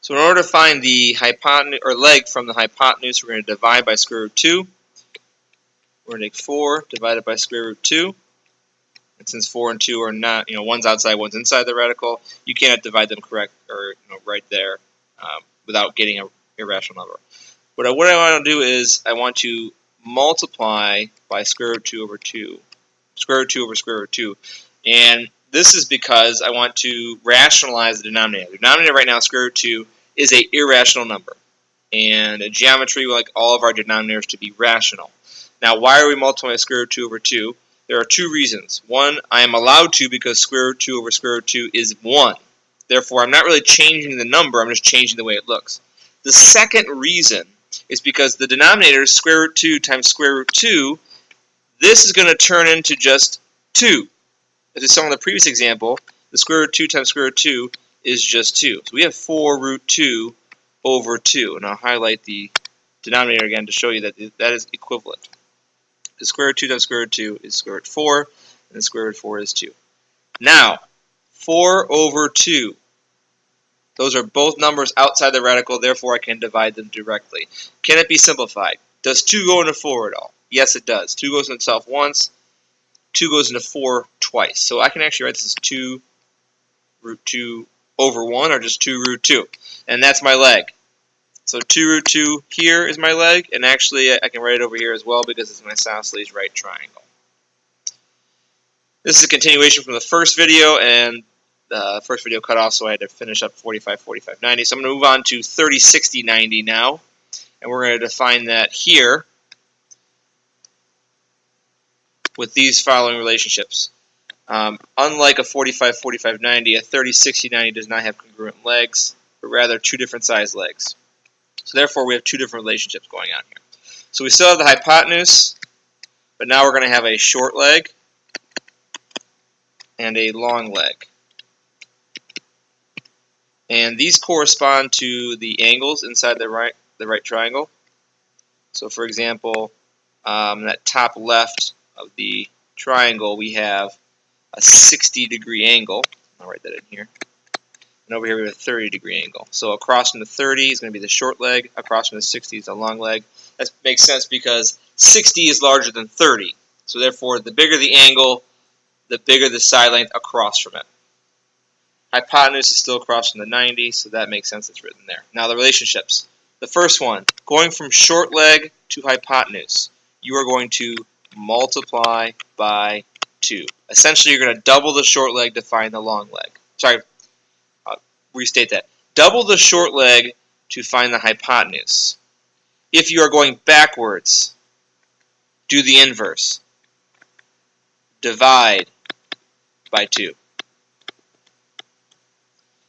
So in order to find the hypotenuse or leg from the hypotenuse, we're going to divide by square root 2. We're going to take 4 divided by square root 2. And since 4 and 2 are not, one's outside, one's inside the radical, you cannot divide them correct or right there without getting an irrational number. What I want to do is I want to multiply by square root 2 over 2. Square root 2 over square root 2. And this is because I want to rationalize the denominator. The denominator right now, square root 2, is an irrational number. And in geometry, we like all of our denominators to be rational. Now, why are we multiplying square root 2 over 2? There are two reasons. One, I am allowed to because square root 2 over square root 2 is 1. Therefore, I'm not really changing the number, I'm just changing the way it looks. The second reason is because the denominator is square root 2 times square root 2. This is going to turn into just 2. As we saw in the previous example, the square root 2 times square root 2 is just 2. So we have 4 root 2 over 2. And I'll highlight the denominator again to show you that that is equivalent. The square root 2 times square root 2 is square root 4, and the square root 4 is 2. Now, 4 over 2. Those are both numbers outside the radical, therefore I can divide them directly. Can it be simplified? Does 2 go into 4 at all? Yes, it does. 2 goes into itself once. 2 goes into 4 twice. So I can actually write this as 2 root 2 over 1, or just 2 root 2. And that's my leg. So 2 root 2 here is my leg, and actually I can write it over here as well because it's my isosceles right triangle. This is a continuation from the first video, and the first video cut off, so I had to finish up 45, 45, 90. So I'm going to move on to 30, 60, 90 now, and we're going to define that here with these following relationships. Unlike a 45, 45, 90, a 30, 60, 90 does not have congruent legs, but rather two different size legs. So therefore we have two different relationships going on here. So we still have the hypotenuse, but now we're going to have a short leg and a long leg. And these correspond to the angles inside the right triangle. So for example, that top left of the triangle, we have a 60-degree angle. I'll write that in here. And over here we have a 30-degree angle. So across from the 30 is going to be the short leg. Across from the 60 is the long leg. That makes sense because 60 is larger than 30. So therefore, the bigger the angle, the bigger the side length across from it. Hypotenuse is still across from the 90, so that makes sense. It's written there. Now the relationships. The first one, going from short leg to hypotenuse, you are going to multiply by 2. Essentially, you're going to double the short leg to find the long leg. Sorry, restate that. Double the short leg to find the hypotenuse. If you are going backwards, do the inverse. Divide by 2.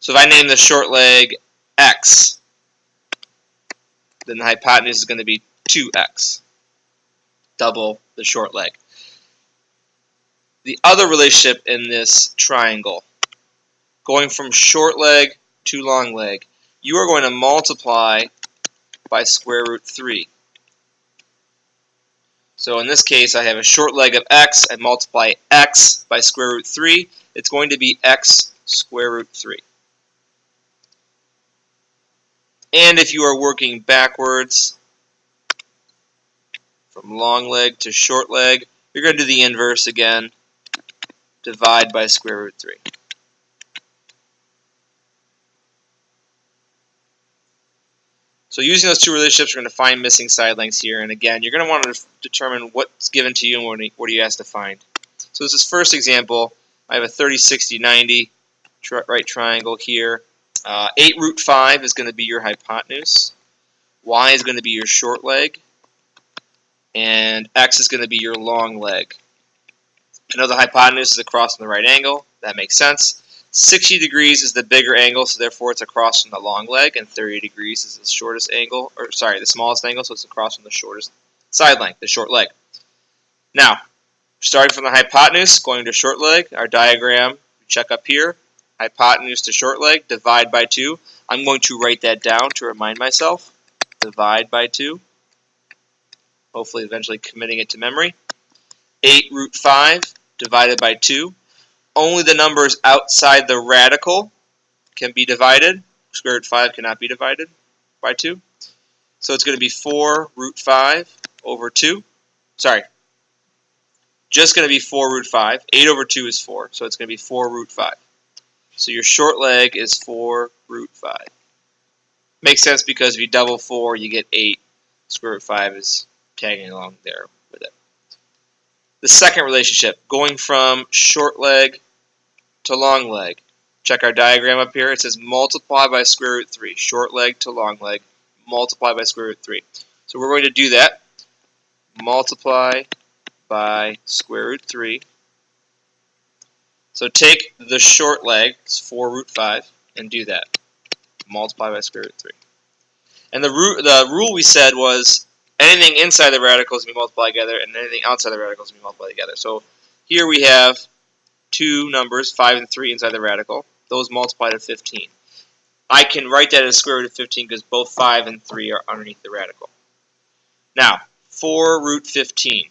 So if I name the short leg x, then the hypotenuse is going to be 2x. Double the short leg. The other relationship in this triangle, going from short leg to long leg, you are going to multiply by square root 3. So in this case, I have a short leg of x. I multiply x by square root 3. It's going to be x square root 3. And if you are working backwards from long leg to short leg, you're going to do the inverse again. Divide by square root 3. So using those two relationships, we're going to find missing side lengths here. And again, you're going to want to determine what's given to you and what are you asked to find. So this is first example. I have a 30, 60, 90 right triangle here. 8 root 5 is going to be your hypotenuse. Y is going to be your short leg. And x is going to be your long leg. I know the hypotenuse is across from the right angle. That makes sense. 60 degrees is the bigger angle, so therefore it's across from the long leg, and 30 degrees is the shortest angle, or sorry, the smallest angle, so it's across from the shortest side length, the short leg. Now, starting from the hypotenuse, going to short leg, our diagram, we check up here, hypotenuse to short leg, divide by 2. I'm going to write that down to remind myself. Divide by 2. Hopefully eventually committing it to memory. 8 root 5 divided by 2. Only the numbers outside the radical can be divided. square root 5 cannot be divided by 2. So it's going to be 4 root 5 over 2. Sorry, just going to be 4 root 5. 8 over 2 is 4, so it's going to be 4 root 5. So your short leg is 4 root 5. Makes sense because if you double 4, you get 8. Square root 5 is tagging along there with it. The second relationship, going from short leg to long leg. Check our diagram up here. It says multiply by square root 3. Short leg to long leg, multiply by square root 3. So we're going to do that. Multiply by square root 3. So take the short leg, it's 4 root 5, and do that. Multiply by square root 3. And the rule we said was anything inside the radical is going to be multiplied together, and anything outside the radical is going to be multiplied together. So here we have two numbers, 5 and 3, inside the radical. Those multiply to 15. I can write that as square root of 15 because both 5 and 3 are underneath the radical. Now, 4 root 15.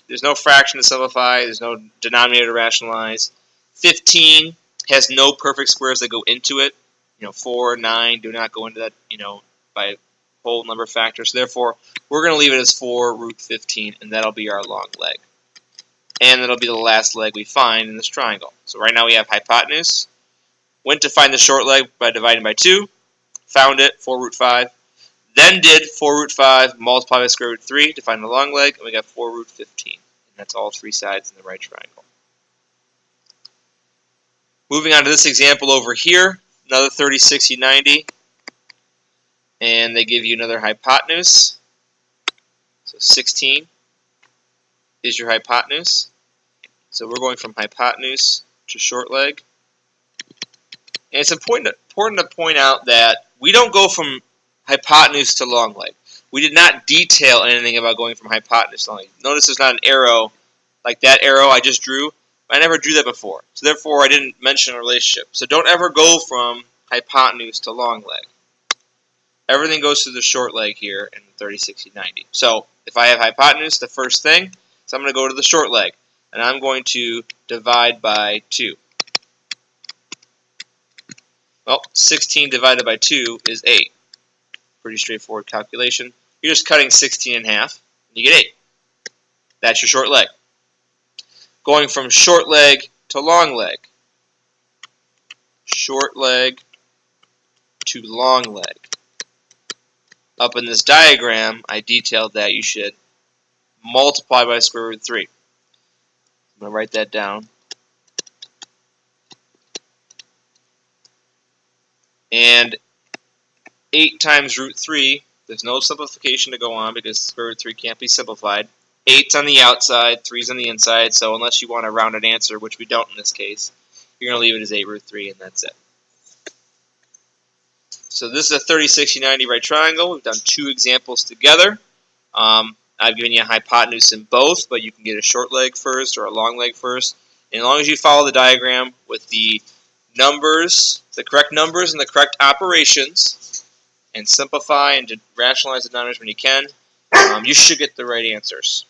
There's no fraction to simplify. There's no denominator to rationalize. 15 has no perfect squares that go into it. 4, 9 do not go into that, by whole number factor. So therefore, we're going to leave it as 4 root 15, and that'll be our long leg. And that'll be the last leg we find in this triangle. So right now we have hypotenuse. Went to find the short leg by dividing by 2. Found it, 4 root 5. Then did 4 root 5 multiplied by square root 3 to find the long leg, and we got 4 root 15. And that's all three sides in the right triangle. Moving on to this example over here, another 30, 60, 90. And they give you another hypotenuse. So 16 is your hypotenuse. So we're going from hypotenuse to short leg. And it's important to point out that we don't go from hypotenuse to long leg. We did not detail anything about going from hypotenuse to long leg. Notice there's not an arrow like that arrow I just drew. I never drew that before. So therefore I didn't mention a relationship. So don't ever go from hypotenuse to long leg. Everything goes to the short leg here in 30, 60, 90. So if I have hypotenuse, the first thing, so I'm going to go to the short leg. And I'm going to divide by 2. Well, 16 divided by 2 is 8. Pretty straightforward calculation. You're just cutting 16 in half, and you get 8. That's your short leg. Going from short leg to long leg. Short leg to long leg. Up in this diagram, I detailed that you should multiply by square root 3. I'm going to write that down. And 8 times root 3, there's no simplification to go on because square root 3 can't be simplified. 8's on the outside, 3's on the inside, so unless you want a rounded answer, which we don't in this case, you're going to leave it as 8 root 3, and that's it. So this is a 30, 60, 90 right triangle. We've done 2 examples together. I've given you a hypotenuse in both, but you can get a short leg first or a long leg first. And as long as you follow the diagram with the numbers, the correct numbers and the correct operations, and simplify and rationalize the numbers when you can, you should get the right answers.